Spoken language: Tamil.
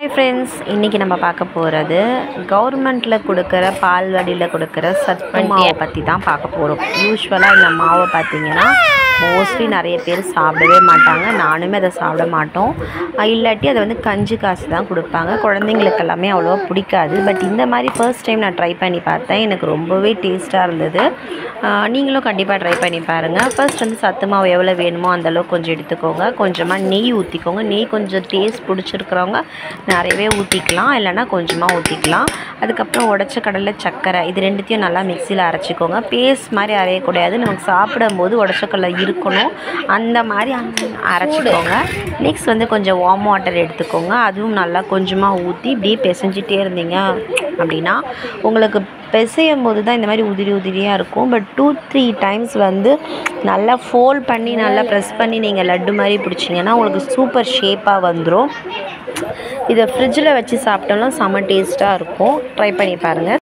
ஹாய் ஃப்ரெண்ட்ஸ், இன்றைக்கி நம்ம பார்க்க போகிறது கவர்மெண்ட்டில் கொடுக்குற பால்வாடியில் கொடுக்குற சத்து மாவை பற்றி தான் பார்க்க போகிறோம். யூஸ்வலாக இந்த மாவை பார்த்திங்கன்னா மோஸ்ட்லி நிறைய பேர் சாப்பிடவே மாட்டாங்க. நானுமே அதை சாப்பிட மாட்டோம். இல்லாட்டி அதை வந்து கஞ்சி காசு தான் கொடுப்பாங்க. குழந்தைங்களுக்கு எல்லாமே அவ்வளோவா பிடிக்காது. பட் இந்த மாதிரி ஃபர்ஸ்ட் டைம் நான் ட்ரை பண்ணி பார்த்தேன். எனக்கு ரொம்பவே டேஸ்ட்டாக இருந்தது. நீங்களும் கண்டிப்பாக ட்ரை பண்ணி பாருங்கள். ஃபர்ஸ்ட் வந்து சத்து மாவு எவ்வளோ வேணுமோ அந்தளவுக்கு கொஞ்சம் எடுத்துக்கோங்க. கொஞ்சமாக நெய் ஊற்றிக்கோங்க. நெய் கொஞ்சம் டேஸ்ட் பிடிச்சிருக்கிறவங்க நிறையவே ஊற்றிக்கலாம், இல்லைனா கொஞ்சமாக ஊற்றிக்கலாம். அதுக்கப்புறம் உடச்ச கடலை, சர்க்கரை, இது ரெண்டுத்தையும் நல்லா மிக்சியில் அரைச்சிக்கோங்க. பேஸ்ட் மாதிரி அரையக்கூடாது. நமக்கு சாப்பிடும்போது உடச்ச கடலை இருக்கணும், அந்த மாதிரி அரைச்சிக்கோங்க. நெக்ஸ்ட் வந்து கொஞ்சம் வார்ம் வாட்டர் எடுத்துக்கோங்க. அதுவும் நல்லா கொஞ்சமாக ஊற்றி இப்படியே பிசைஞ்சிட்டே இருந்தீங்க அப்படின்னா உங்களுக்கு பிசையும் போது தான் இந்த மாதிரி உதிரி உதிரியாக இருக்கும். பட் 2-3 டைம்ஸ் வந்து நல்லா ஃபோல்ட் பண்ணி நல்லா ப்ரெஸ் பண்ணி நீங்கள் லட்டு மாதிரி பிடிச்சிங்கன்னா உங்களுக்கு சூப்பர் ஷேப்பாக வந்துடும். இதை ஃப்ரிட்ஜில் வச்சு சாப்பிட்டோம்னா செம்ம டேஸ்ட்டாக இருக்கும். ட்ரை பண்ணி பாருங்கள்.